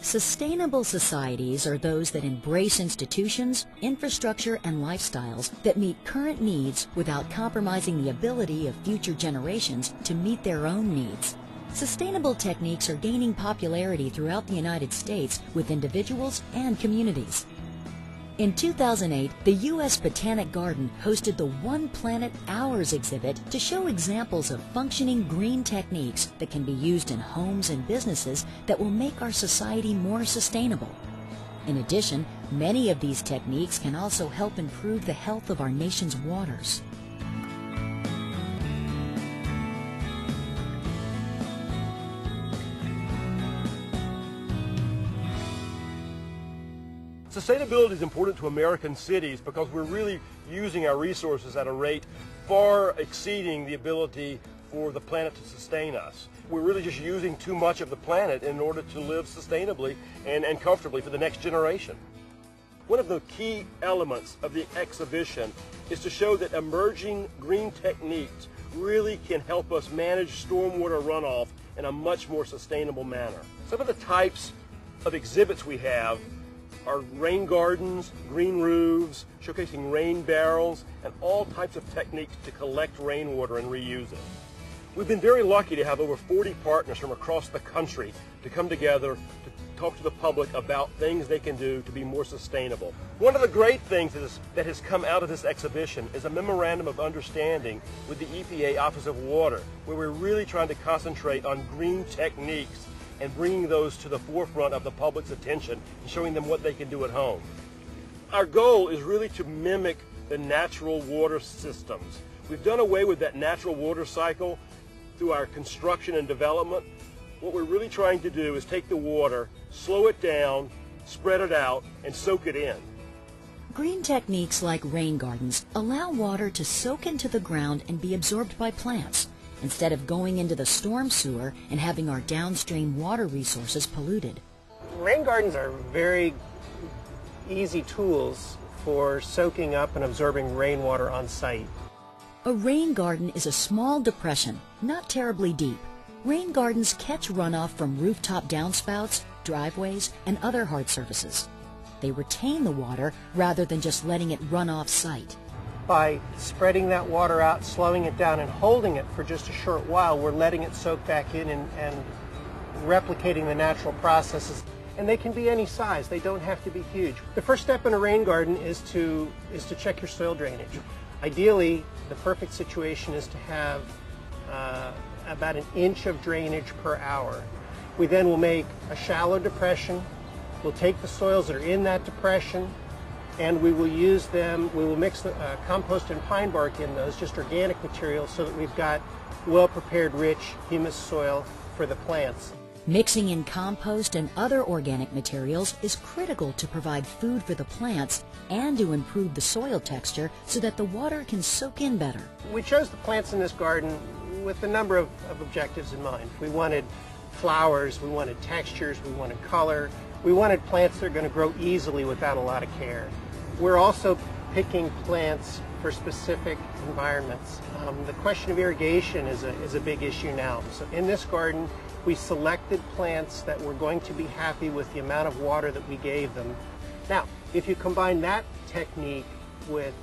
Sustainable societies are those that embrace institutions, infrastructure, and lifestyles that meet current needs without compromising the ability of future generations to meet their own needs. Sustainable techniques are gaining popularity throughout the United States with individuals and communities. In 2008, the U.S. Botanic Garden hosted the One Planet Hours exhibit to show examples of functioning green techniques that can be used in homes and businesses that will make our society more sustainable. In addition, many of these techniques can also help improve the health of our nation's waters. Sustainability is important to American cities because we're really using our resources at a rate far exceeding the ability for the planet to sustain us. We're really just using too much of the planet in order to live sustainably and comfortably for the next generation. One of the key elements of the exhibition is to show that emerging green techniques really can help us manage stormwater runoff in a much more sustainable manner. Some of the types of exhibits we have are rain gardens, green roofs, showcasing rain barrels, and all types of techniques to collect rainwater and reuse it. We've been very lucky to have over 40 partners from across the country to come together to talk to the public about things they can do to be more sustainable. One of the great things that has come out of this exhibition is a memorandum of understanding with the EPA Office of Water, where we're really trying to concentrate on green techniques and bringing those to the forefront of the public's attention and showing them what they can do at home. Our goal is really to mimic the natural water systems. We've done away with that natural water cycle through our construction and development. What we're really trying to do is take the water, slow it down, spread it out, and soak it in. Green techniques like rain gardens allow water to soak into the ground and be absorbed by plants, instead of going into the storm sewer and having our downstream water resources polluted. Rain gardens are very easy tools for soaking up and absorbing rainwater on site. A rain garden is a small depression, not terribly deep. Rain gardens catch runoff from rooftop downspouts, driveways, and other hard surfaces. They retain the water rather than just letting it run off site. By spreading that water out, slowing it down, and holding it for just a short while, we're letting it soak back in and replicating the natural processes. And they can be any size. They don't have to be huge. The first step in a rain garden is to check your soil drainage. Ideally, the perfect situation is to have about 1 inch of drainage per hour. We then will make a shallow depression. We'll take the soils that are in that depression, and we will use them, we will mix the compost and pine bark in those, just organic material, so that we've got well-prepared, rich, humus soil for the plants. Mixing in compost and other organic materials is critical to provide food for the plants and to improve the soil texture so that the water can soak in better. We chose the plants in this garden with a number of objectives in mind. We wanted flowers, we wanted textures, we wanted color, we wanted plants that are going to grow easily without a lot of care. We're also picking plants for specific environments. The question of irrigation is a big issue now. So in this garden, we selected plants that were going to be happy with the amount of water that we gave them. Now, if you combine that technique with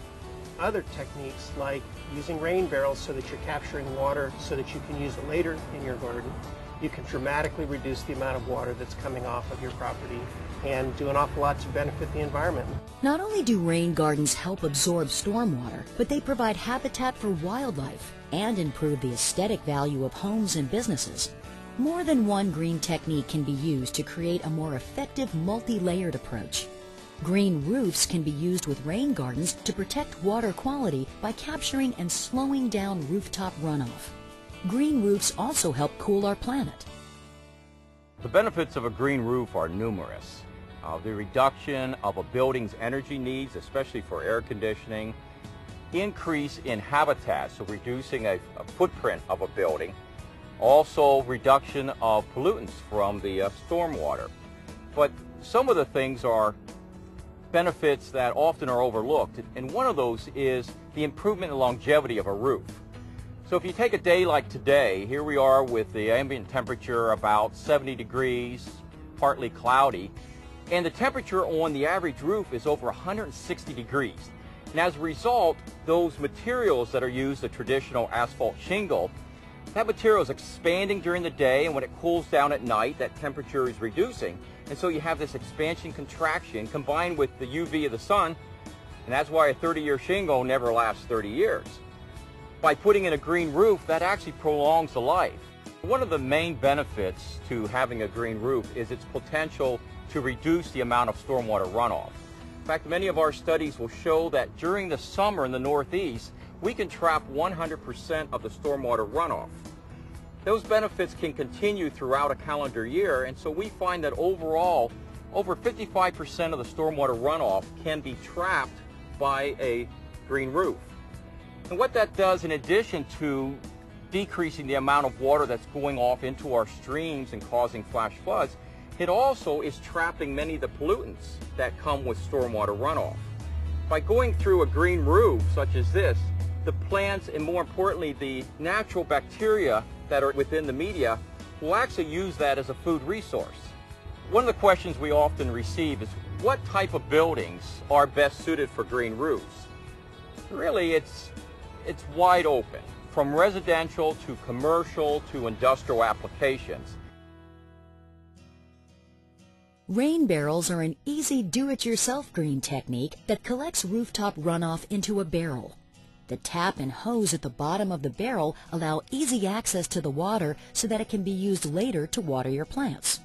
other techniques like using rain barrels so that you're capturing water so that you can use it later in your garden, you can dramatically reduce the amount of water that's coming off of your property and do an awful lot to benefit the environment. Not only do rain gardens help absorb stormwater, but they provide habitat for wildlife and improve the aesthetic value of homes and businesses. More than one green technique can be used to create a more effective multi-layered approach. Green roofs can be used with rain gardens to protect water quality by capturing and slowing down rooftop runoff. Green roofs also help cool our planet. The benefits of a green roof are numerous. The reduction of a building's energy needs, especially for air conditioning, increase in habitat, so reducing a footprint of a building, also reduction of pollutants from the stormwater. But some of the things are benefits that often are overlooked, and one of those is the improvement in longevity of a roof. So if you take a day like today, here we are with the ambient temperature about 70 degrees, partly cloudy, and the temperature on the average roof is over 160 degrees. And as a result, those materials that are used, the traditional asphalt shingle, that material is expanding during the day, and when it cools down at night, that temperature is reducing. And so you have this expansion-contraction combined with the UV of the sun, and that's why a 30-year shingle never lasts 30 years. By putting in a green roof, that actually prolongs the life. One of the main benefits to having a green roof is its potential to reduce the amount of stormwater runoff. In fact, many of our studies will show that during the summer in the Northeast, we can trap 100% of the stormwater runoff. Those benefits can continue throughout a calendar year, and so we find that overall, over 55% of the stormwater runoff can be trapped by a green roof. And what that does, in addition to decreasing the amount of water that's going off into our streams and causing flash floods, it also is trapping many of the pollutants that come with stormwater runoff. By going through a green roof such as this, the plants, and more importantly the natural bacteria that are within the media, will actually use that as a food resource. One of the questions we often receive is, what type of buildings are best suited for green roofs? Really, it's wide open, from residential to commercial to industrial applications. Rain barrels are an easy do-it-yourself green technique that collects rooftop runoff into a barrel. The tap and hose at the bottom of the barrel allow easy access to the water so that it can be used later to water your plants.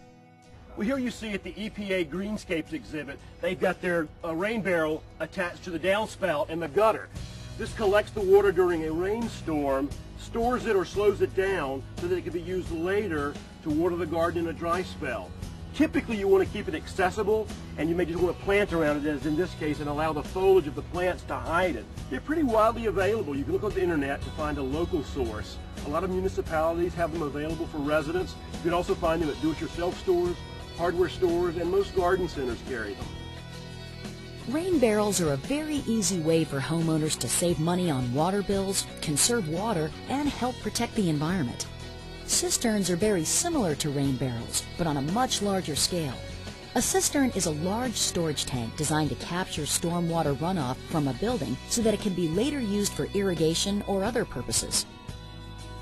Well, here you see at the EPA Greenscapes exhibit, they've got their rain barrel attached to the downspout and the gutter. This collects the water during a rainstorm, stores it or slows it down so that it can be used later to water the garden in a dry spell. Typically you want to keep it accessible, and you may just want to plant around it, as in this case, and allow the foliage of the plants to hide it. They're pretty widely available. You can look on the internet to find a local source. A lot of municipalities have them available for residents. You can also find them at do-it-yourself stores, hardware stores, and most garden centers carry them. Rain barrels are a very easy way for homeowners to save money on water bills, conserve water, and help protect the environment. Cisterns are very similar to rain barrels, but on a much larger scale. A cistern is a large storage tank designed to capture stormwater runoff from a building so that it can be later used for irrigation or other purposes.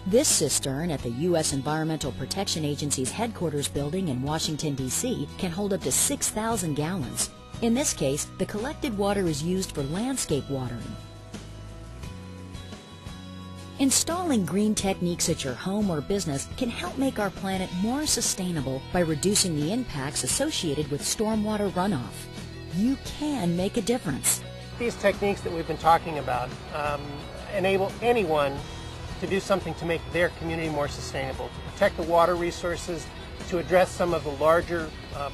This cistern at the U.S. Environmental Protection Agency's headquarters building in Washington, D.C. can hold up to 6,000 gallons. In this case, the collected water is used for landscape watering. Installing green techniques at your home or business can help make our planet more sustainable by reducing the impacts associated with stormwater runoff. You can make a difference. These techniques that we've been talking about enable anyone to do something to make their community more sustainable, to protect the water resources, to address some of the larger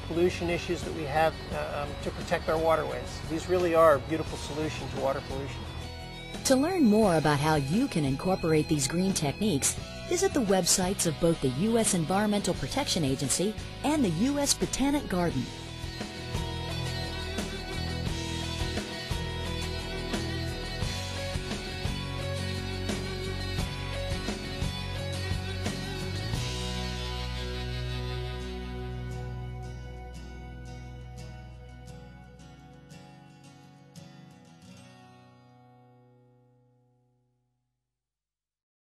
pollution issues that we have, to protect our waterways. These really are a beautiful solution to water pollution. To learn more about how you can incorporate these green techniques, visit the websites of both the U.S. Environmental Protection Agency and the U.S. Botanic Garden.